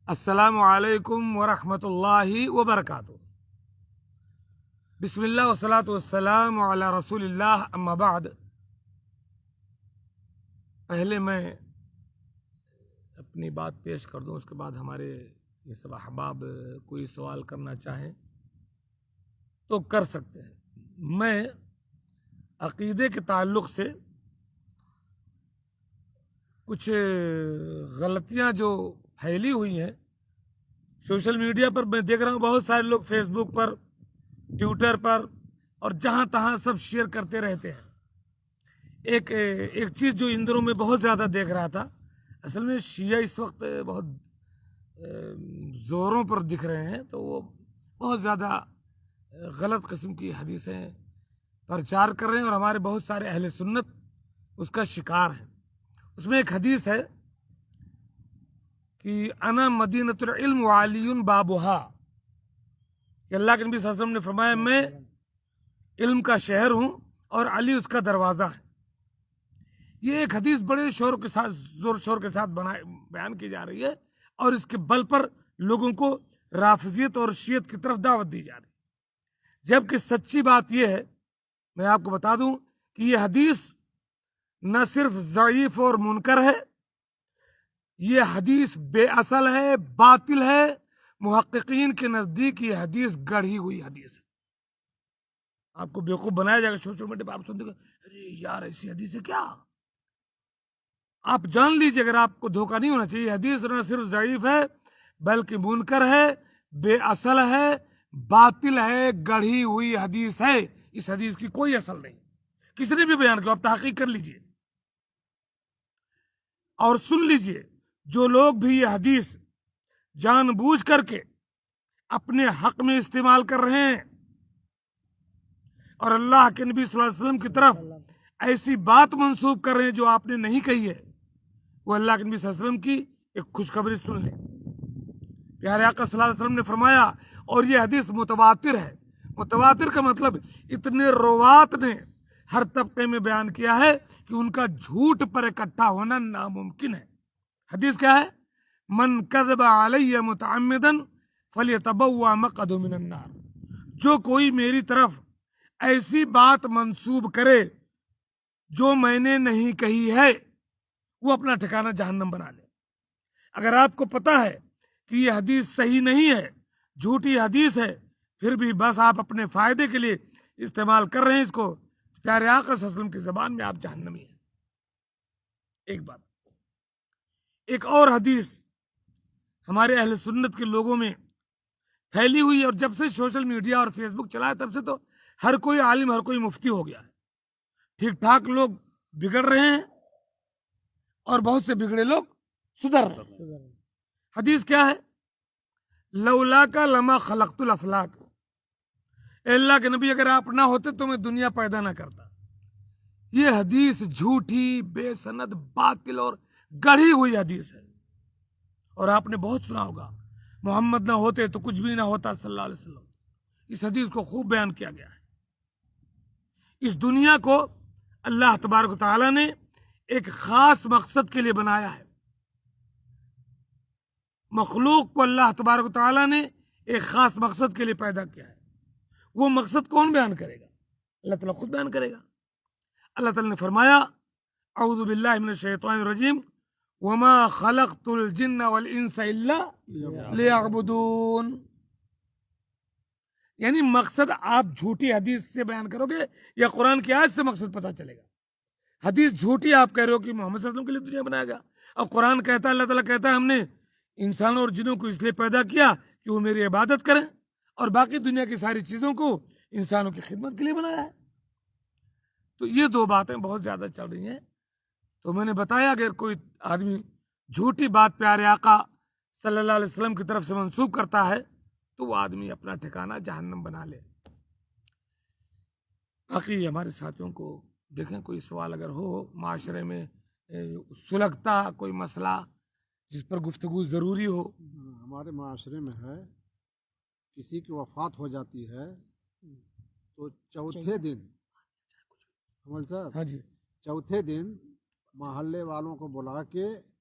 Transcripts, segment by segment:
السلام علیکم ورحمۃ اللہ وبرکاتہ۔ بسم اللہ والصلاۃ والسلام علی رسول اللہ، اما بعد۔ پہلے میں اپنی بات پیش کر دوں، اس کے بعد ہمارے یہ سب احباب کوئی سوال کرنا چاہیں تو کر سکتے ہیں۔ میں عقیدے کے تعلق سے کچھ غلطیاں جو پھیلی ہوئی ہیں سوشل میڈیا پر، میں دیکھ رہا ہوں بہت سارے لوگ فیس بک پر، ٹویٹر پر اور جہاں تہاں سب شیئر کرتے رہتے ہیں۔ ایک چیز جو ان دنوں میں بہت زیادہ دیکھ رہا تھا، اصل میں شیعہ اس وقت بہت زوروں پر دکھ رہے ہیں، تو وہ بہت زیادہ غلط قسم کی حدیثیں پرچار کر رہے ہیں اور ہمارے بہت سارے اہل سنت اس کا شکار ہیں۔ اس میں ایک حدیث ہے کہ انا مدینۃ العلم وعلی بابھا، کہ اللہ کے نبی صلی اللہ علیہ وسلم نے فرمایا میں علم کا شہر ہوں اور علی اس کا دروازہ ہے۔ یہ ایک حدیث بڑے زور شور کے ساتھ بیان کی جا رہی ہے اور اس کے بل پر لوگوں کو رافضیت اور شیعت کی طرف دعوت دی جا رہی ہے، جبکہ سچی بات یہ ہے، میں آپ کو بتا دوں کہ یہ حدیث نہ صرف ضعیف اور منکر ہے، یہ حدیث بے اصل ہے، باطل ہے۔ محققین کے نزدیک یہ حدیث گڑھی ہوئی حدیث ہے۔ آپ کو بیوقوف بنایا جائے گا سوشل میڈیا پہ، آپ سنتے ارے یار ایسی حدیث ہے کیا؟ آپ جان لیجیے، اگر آپ کو دھوکہ نہیں ہونا چاہیے، حدیث نہ صرف ضعیف ہے بلکہ منکر ہے، بے اصل ہے، باطل ہے، گڑھی ہوئی حدیث ہے۔ اس حدیث کی کوئی اصل نہیں، کسی نے بھی بیان کیا، آپ تحقیق کر لیجیے اور سن لیجیے۔ جو لوگ بھی یہ حدیث جان بوجھ کر کے اپنے حق میں استعمال کر رہے ہیں اور اللہ کے نبی صلی اللہ علیہ وسلم کی طرف ایسی بات منسوب کر رہے ہیں جو آپ نے نہیں کہی ہے، وہ اللہ کے نبی صلی اللہ علیہ وسلم کی ایک خوشخبری سن لیں۔ پیارے آقا صلی اللہ علیہ وسلم نے فرمایا، اور یہ حدیث متواتر ہے۔ متواتر کا مطلب اتنے روات نے ہر طبقے میں بیان کیا ہے کہ ان کا جھوٹ پر اکٹھا ہونا ناممکن ہے۔ حدیث کیا ہے؟ من کذب علی متعمدا فلیتبوأ مقعدہ من النار۔ جو کوئی میری طرف ایسی بات منسوب کرے جو میں نے نہیں کہی ہے، وہ اپنا ٹھکانہ جہنم بنا لے۔ اگر آپ کو پتا ہے کہ یہ حدیث صحیح نہیں ہے، جھوٹی حدیث ہے، پھر بھی بس آپ اپنے فائدے کے لیے استعمال کر رہے ہیں اس کو، پیارے آقا صلی اللہ علیہ وسلم کی زبان میں آپ جہنمی ہیں۔ ایک بات، ایک اور حدیث ہمارے اہل سنت کے لوگوں میں پھیلی ہوئی ہے، اور جب سے سوشل میڈیا اور فیس بک چلا ہے تب سے تو ہر کوئی عالم، ہر کوئی مفتی ہو گیا ہے۔ ٹھیک ٹھاک لوگ بگڑ رہے ہیں اور بہت سے بگڑے لوگ سدھر رہے ہیں۔ حدیث کیا ہے؟ لولا کا لما خلقت الافلاک، اے اللہ کے نبی اگر آپ نہ ہوتے تو میں دنیا پیدا نہ کرتا۔ یہ حدیث جھوٹی، بے سند، باطل اور گڑھی ہوئی حدیث ہے، اور آپ نے بہت سنا ہوگا محمد نہ ہوتے تو کچھ بھی نہ ہوتا صلی اللہ علیہ وسلم۔ اس حدیث کو خوب بیان کیا گیا ہے۔ اس دنیا کو اللہ تبارک و تعالیٰ نے ایک خاص مقصد کے لیے بنایا ہے۔ مخلوق کو اللہ تبارک و تعالیٰ نے ایک خاص مقصد کے لیے پیدا کیا ہے۔ وہ مقصد کون بیان کرے گا؟ اللہ تعالیٰ خود بیان کرے گا۔ اللہ تعالیٰ نے فرمایا، اعوذ باللہ من الشیطان الرجیم، وما خلقت الجن والانس الا لیعبدون۔ یعنی مقصد آپ جھوٹی حدیث سے بیان کرو گے یا قرآن کی آیت سے مقصد پتہ چلے گا؟ حدیث جھوٹی آپ کہہ رہے ہو کہ محمد صلی اللہ علیہ وسلم کے لیے دنیا بنایا گیا، اور قرآن کہتا ہے، اللہ تعالیٰ کہتا ہے ہم نے انسانوں اور جنوں کو اس لیے پیدا کیا کہ وہ میری عبادت کریں، اور باقی دنیا کی ساری چیزوں کو انسانوں کی خدمت کے لیے بنایا ہے۔ تو یہ دو باتیں بہت زیادہ چل رہی ہیں۔ تو میں نے بتایا اگر کوئی آدمی جھوٹی بات پیارے آقا صلی اللہ علیہ وسلم کی طرف سے منسوب کرتا ہے تو وہ آدمی اپنا ٹھکانہ جہنم بنا لے۔ باقی ہمارے ساتھیوں کو دیکھیں، کوئی سوال اگر ہو معاشرے میں سلگتا کوئی مسئلہ جس پر گفتگو ضروری ہو۔ ہمارے معاشرے میں ہے، کسی کی وفات ہو جاتی ہے تو چوتھے دن، کمل صاحب، ہاں جی، چوتھے دن محلے والوں کو بلا کے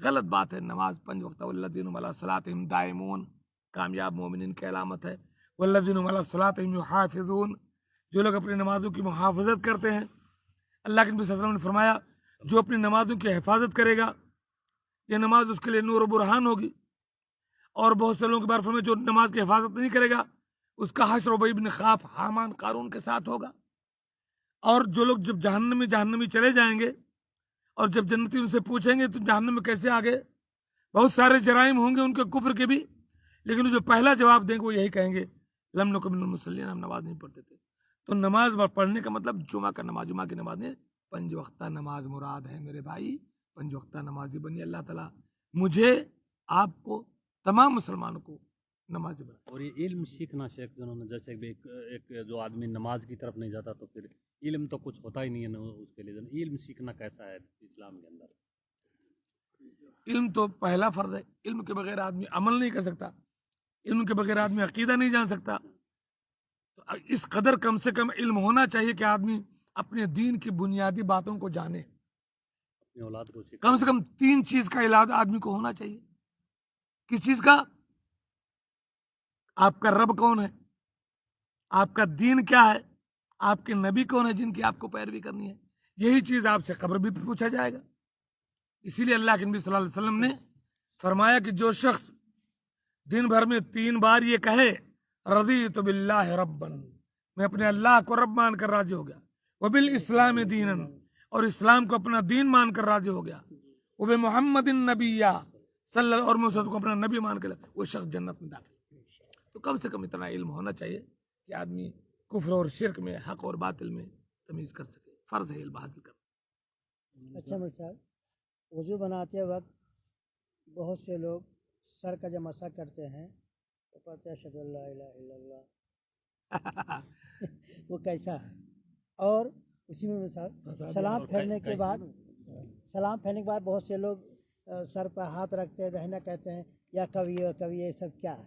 غلط بات ہے. نماز 5 وقت والذین هم علی صلاتهم دائمون کامیاب مومنین کی علامت ہے. والذین هم علی صلاتهم یحافظون جو لوگ اپنی نمازوں کی محافظت کرتے ہیں. اللہ کے نبی صلی اللہ علیہ وسلم نے فرمایا جو اپنی نمازوں کی حفاظت کرے گا یہ نماز اس کے لیے نور و برہان ہوگی. اور بہت سے لوگوں کے بارے فرمایا جو نماز کی حفاظت نہیں کرے گا اس کا حشر ابی بن خاف حامان قارون کے ساتھ ہوگا. اور جو لوگ جب جہنمی چلے جائیں گے اور جب جنتی ان سے پوچھیں گے تو جہنم میں کیسے آ گئے, بہت سارے جرائم ہوں گے ان کے کفر کے بھی, لیکن جو پہلا جواب دیں گے وہ یہی کہیں گے لم نکن من المصلین, ہم نماز نہیں پڑھتے تھے. تو نماز پڑھنے کا مطلب جمعہ کی نماز نہیں, 5 وقتہ نماز مراد ہے میرے بھائی. 5 وقتہ نمازی بنی. اللہ تعالیٰ مجھے آپ کو تمام مسلمانوں کو نمازی بنا. اور یہ علم سیکھنا شیخ جنہوں نے جیسے ایک جو آدمی نماز کی طرف نہیں جاتا تو پھر علم تو کچھ ہوتا ہی نہیں ہے نا اس کے لیے. علم سیکھنا کیسا ہے اسلام کے اندر؟ علم تو پہلا فرض ہے. علم کے بغیر آدمی عمل نہیں کر سکتا, علم کے بغیر آدمی عقیدہ نہیں جان سکتا. تو اس قدر کم سے کم علم ہونا چاہیے کہ آدمی اپنے دین کی بنیادی باتوں کو جانے. اپنی اولاد کو کم سے کم 3 چیز کا علاج آدمی کو ہونا چاہیے. کس چیز کا؟ آپ کا رب کون ہے, آپ کا دین کیا ہے, آپ کے نبی کون ہے جن کی آپ کو پیروی کرنی ہے. یہی چیز آپ سے قبر بھی پوچھا جائے گا. اسی لیے اللہ کے نبی صلی اللہ علیہ وسلم نے فرمایا کہ جو شخص دن بھر میں 3 بار یہ کہے رضیت باللہ ربا, میں اپنے اللہ کو رب مان کر راضی ہو گیا, وبالاسلام دینا, اور اسلام کو اپنا دین مان کر راضی ہو گیا, وبمحمد النبی صلی اللہ, اور محمد کو اپنا نبی مان کر, وہ شخص جنت میں داخل. تو کم سے کم اتنا علم ہونا چاہیے کہ آدمی کفر اور شرک میں, حق اور باطل میں تمیز کر سکے. فرض ہے علم حاصل کرنا. اچھا میرے صاحب, وضو بناتے وقت بہت سے لوگ سر کا جب مسح کرتے ہیں تو کہتے ہیں اشہد اللہ الہ الا اللہ, وہ کیسا ہے؟ اور اسی میں مثال سلام پھیرنے کے بعد بہت سے لوگ سر پر ہاتھ رکھتے ہیں, دہنا کہتے ہیں یا کبھی یہ سب کیا ہے,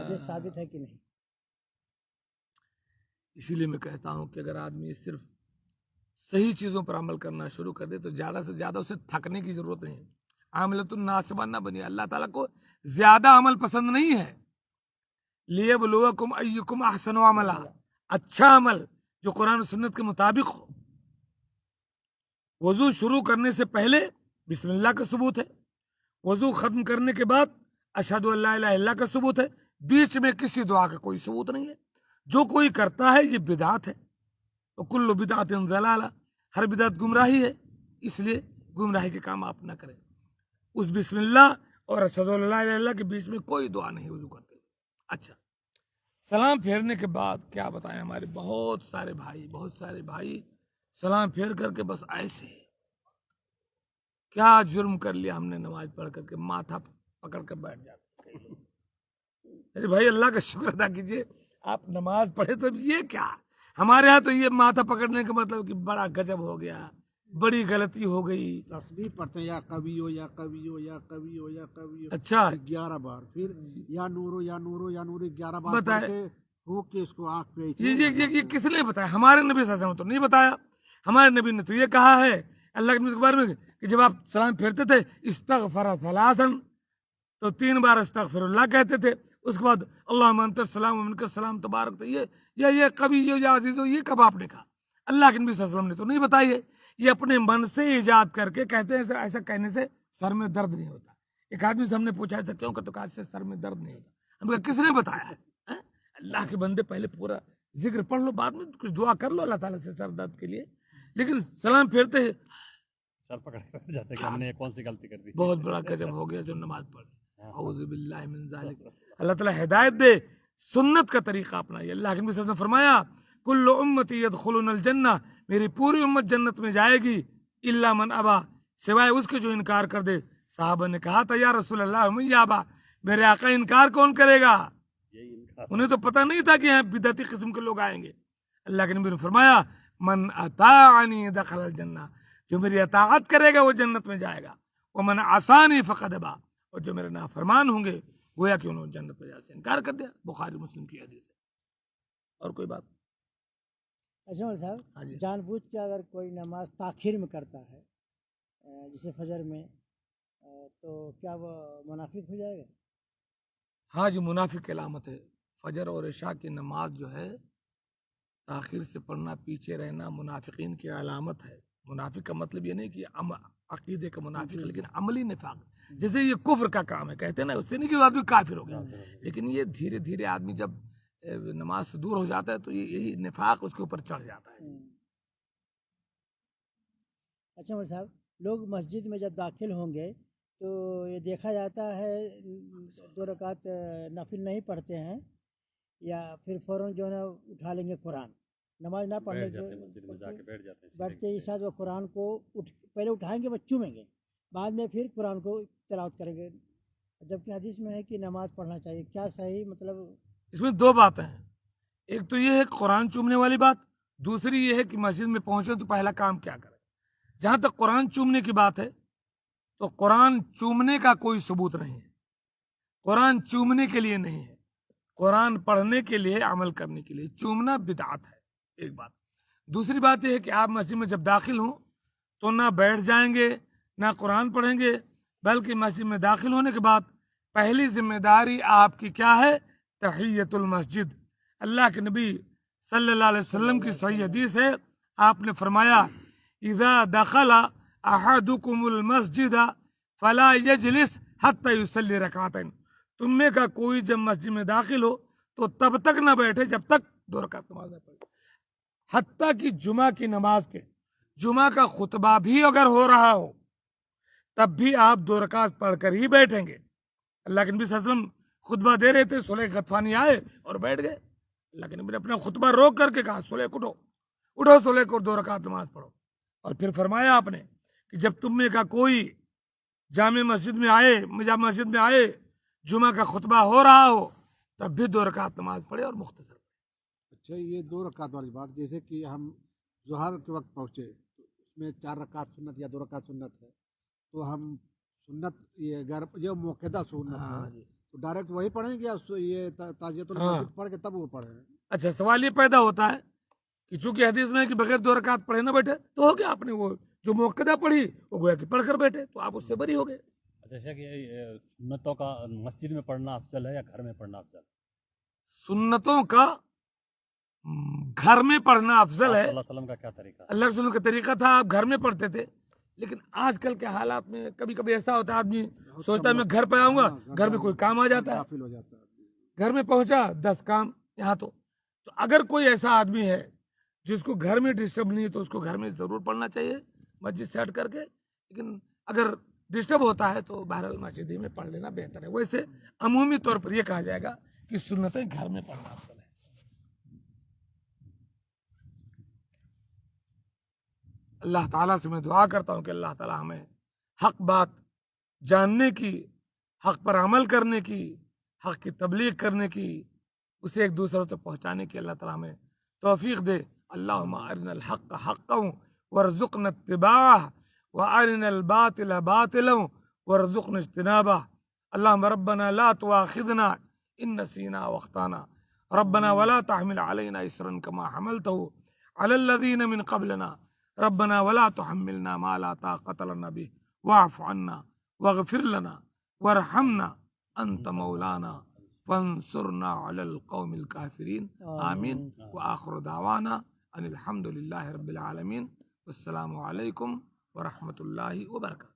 یہ ثابت ہے کہ نہیں؟ اسی لیے میں کہتا ہوں کہ اگر آدمی صرف صحیح چیزوں پر عمل کرنا شروع کر دے تو زیادہ سے زیادہ اسے تھکنے کی ضرورت نہیں ہے. عاملۃ الناصبہ نہ بنی. اللہ تعالیٰ کو زیادہ عمل پسند نہیں ہے. لیبلوکم ایکم احسن عملا, اچھا عمل جو قرآن و سنت کے مطابق ہو. وضو شروع کرنے سے پہلے بسم اللہ کا ثبوت ہے, وضو ختم کرنے کے بعد اشہد ان لا الہ الا اللہ کا ثبوت ہے. بیچ میں کسی دعا کا کوئی ثبوت نہیں ہے. جو کوئی کرتا ہے یہ بدعت ہے. وکل بدعت ضلالہ, ہر بدعت گمراہی ہے. اس لیے گمراہی کے کام آپ نہ کریں. اس بسم اللہ اور اشہد ان لا الہ الا اللہ کے بیچ میں کوئی دعا نہیں وضو کرتے. اچھا, سلام پھیرنے کے بعد کیا بتائیں, ہمارے بہت سارے بھائی سلام پھیر کر کے بس ایسے کیا جرم کر لیا ہم نے نماز پڑھ کر کے ماتھا پکڑ کر بیٹھ جاتے. ارے بھائی اللہ کا شکر ادا کیجیے, آپ نماز پڑھے تو یہ کیا, ہمارے ہاں تو یہ ماتھا پکڑنے کا مطلب کہ بڑا گجب ہو گیا, بڑی غلطی ہو گئی. تسبیح پڑھتے ہیں یا کبھی ہو یا کبھی ہو یا کبھی ہو یا کبھی ہو, اچھا 11 بار, پھر یا نورو یا نورو یا نوری 11 بار بتائے. پڑھ کے ہو کے اس کو آنکھ پہ یہ کس نے بتایا؟ ہمارے نبی صلی اللہ علیہ وسلم نے تو نہیں بتایا. ہمارے نبی نے تو یہ کہا ہے اللہ کے نبی کے بارے میں کہ جب آپ سلام پھیرتے تھے استغفر ثلاثا, تو 3 بار استغفر اللہ کہتے تھے. اس کے بعد اللہم انت السلام و منک السلام تبارک. یہ کبھی یا عزیز یہ کب آپ نے کہا؟ اللہ کے نبی صلی اللہ علیہ وسلم نے تو نہیں بتائی ہے. یہ اپنے من سے ایجاد کر کے کہتے ہیں ایسا کہنے سے سر میں درد نہیں ہوتا. ایک آدمی سے ہم نے پوچھا ایسا کیوں کہ تو کہا سے سر میں درد نہیں ہوتا. ہم کہا کس نے بتایا ہے؟ اللہ کے بندے پہلے پورا ذکر پڑھ لو, بعد میں کچھ دعا کر لو اللہ تعالیٰ سے سر درد کے لیے. لیکن سلام پھیرتے ہیں سر پکڑ کے بیٹھ جاتے کہ ہم نے کون سی غلطی کر دی. بہت بڑا گجب ہو گیا جو نماز پڑھ. اعوذ باللہ من ذالک. اللہ تعالیٰ ہدایت دے, سنت کا طریقہ اپنائیے. اللہ کے نبی صلی اللہ علیہ وسلم نے فرمایا کل امتی یدخلون الجنہ, میری پوری امت جنت میں جائے گی الا من ابا, سوائے اس کے جو انکار کر دے. صحابہ نے کہا تھا یا رسول اللہ من یابا, میرے آقا انکار کون کرے گا؟ انہیں تو پتہ نہیں تھا کہ یہاں بدعتی قسم کے لوگ آئیں گے. اللہ کے نبی نے فرمایا من اطاعنی دخل الجنہ, جو میری اطاعت کرے گا وہ جنت میں جائے گا. ومن عصانی فقد ابا, اور جو میرے نافرمان ہوں گے گویا کہ انہوں نے جنت میں جا سے انکار کر دیا. بخاری مسلم کی حدیث ہے. اور کوئی بات؟ اچھا مولوی ہاں صاحب, جی. جان بوجھ کے اگر کوئی نماز تاخیر میں کرتا ہے, جیسے فجر میں تو کیا وہ منافق ہو جائے گا؟ ہاں جی، منافق کی علامت ہے. فجر اور عشاء کی نماز جو ہے تاخیر سے پڑھنا، پیچھے رہنا منافقین کی علامت ہے. منافق کا مطلب یہ نہیں کہ عقیدے کا منافق ہے، لیکن عملی نفاق. جیسے یہ کفر کا کام ہے، کہتے ہیں نا، اس سے نہیں کہ وہ آدمی کافر ہو گیا، لیکن یہ دھیرے دھیرے آدمی جب نماز سے دور ہو جاتا ہے تو یہی نفاق اس کے اوپر چڑھ جاتا ہے. اچھا مول صاحب، لوگ مسجد میں جب داخل ہوں گے تو یہ دیکھا جاتا ہے 2 رکعت نفل نہیں پڑھتے ہیں، یا پھر فوراً جو ہے نا اٹھا لیں گے قرآن، نماز نہ پڑھنے بیٹھ جاتے ہیں مسجد میں، جا کے بیٹھ جاتے ہیں بیٹھتے ہی ساتھ وہ قرآن کو پہلے اٹھائیں گے، وہ چومیں گے، بعد میں پھر قرآن کو تلاوت کریں گے، جبکہ حدیث میں ہے کہ نماز پڑھنا چاہیے. کیا صحیح مطلب؟ اس میں 2 باتیں ہیں. ایک تو یہ ہے قرآن چومنے والی بات، دوسری یہ ہے کہ مسجد میں پہنچے تو پہلا کام کیا کریں. جہاں تک قرآن چومنے کی بات ہے تو قرآن چومنے کا کوئی ثبوت نہیں ہے. قرآن چومنے کے لیے نہیں ہے، قرآن پڑھنے کے لیے، عمل کرنے کے لیے. چومنا بدعت ہے، ایک بات. دوسری بات یہ ہے کہ آپ مسجد میں جب داخل ہوں تو نہ بیٹھ جائیں گے نہ قرآن پڑھیں گے، بلکہ مسجد میں داخل ہونے کے بعد پہلی ذمہ داری آپ کی کیا ہے؟ تحیت المسجد. اللہ کے نبی صلی اللہ علیہ وسلم کی صحیح حدیث ہے، آپ نے فرمایا اذا دخل احدکم المسجد فلا یجلس حتی یصلی رکعتین. تم میں کا کوئی جب مسجد میں داخل ہو تو تب تک نہ بیٹھے جب تک 2 رکعت نماز نہ پڑھے. حتیٰ کہ جمعہ کی نماز کے جمعہ کا خطبہ بھی اگر ہو رہا ہو تب بھی آپ 2 رکعت پڑھ کر ہی بیٹھیں گے. اللہ کے نبی صلی اللہ علیہ وسلم خطبہ دے رہے تھے، سلیح غطفانی آئے اور بیٹھ گئے. اللہ کے نبی نے اپنا خطبہ روک کر کے کہا سلیح اٹھو سلیح کو 2 رکعت نماز پڑھو. اور پھر فرمایا آپ نے کہ جب تم میں کا کوئی جامع مسجد میں آئے جمعہ کا خطبہ ہو رہا ہو تب بھی 2 رکعت نماز پڑھے اور مختصر. اچھا، یہ 2 رکعت والی بات، جیسے کہ ہم ظہر کے وقت پہنچے تو اس میں 4 رکعت سنت یا 2 رکعت سنت ہے، تو ہم سنت یہ موقعہ سنت ہے تو ڈائریکٹ وہی پڑھیں گے یا یہ تحیۃ المسجد پڑھ کے تب وہ پڑھیں؟ اچھا، سوال یہ پیدا ہوتا ہے کہ چونکہ حدیث میں ہے کہ بغیر 2 رکعت پڑھے نہ بیٹھے، تو ہو گیا آپ نے وہ جو موقعہ پڑھی وہ گویا کہ پڑھ کر بیٹھے تو آپ اس سے بری ہو گئے. اچھا شیخ، یہ سنتوں کا مسجد میں پڑھنا افضل ہے یا گھر میں پڑھنا افضل؟ سنتوں کا گھر میں پڑھنا افضل ہے. اللہ علیہ وسلم کا کیا طریقہ؟ اللہ رسول کا طریقہ تھا آپ گھر میں پڑھتے تھے، لیکن آج کل کے حالات میں کبھی کبھی ایسا ہوتا ہے آدمی سوچتا ہے میں گھر پہ آؤں گا، گھر میں کوئی کام آ جاتا ہے، غافل ہو جاتا ہے. گھر میں پہنچا 10 کام یہاں. تو اگر کوئی ایسا آدمی ہے جس کو گھر میں ڈسٹرب نہیں ہے تو اس کو گھر میں ضرور پڑھنا چاہیے مسجد سے ہٹ کر کے. لیکن اگر ڈسٹرب ہوتا ہے تو بہرحال مسجد ہی میں پڑھ لینا بہتر ہے. ویسے عمومی طور پر یہ کہا جائے گا کہ سنتیں گھر میں پڑھنا افضل ہے. اللہ تعالیٰ سے میں دعا کرتا ہوں کہ اللہ تعالیٰ ہمیں حق بات جاننے کی، حق پر عمل کرنے کی، حق کی تبلیغ کرنے کی، اسے ایک دوسرے تک پہنچانے کی اللہ تعالیٰ ہمیں توفیق دے. اللہم ارنا الحق حقا وارزقنا اتباعہ وارنا الباطل باطلا وارزقنا اجتنابہ. اللہم ربنا لا تواخذنا ان نسینا واخطانا ربنا ولا تحمل علينا اسرا كما حملته على الذين من قبلنا ربنا ولا تحملنا ما لا طاقة لنا به واعف عنا واغفر لنا وارحمنا انت مولانا فانصرنا على القوم الكافرين آمين. وآخر دعوانا ان الحمد لله رب العالمين والسلام عليكم ورحمة الله وبركاته.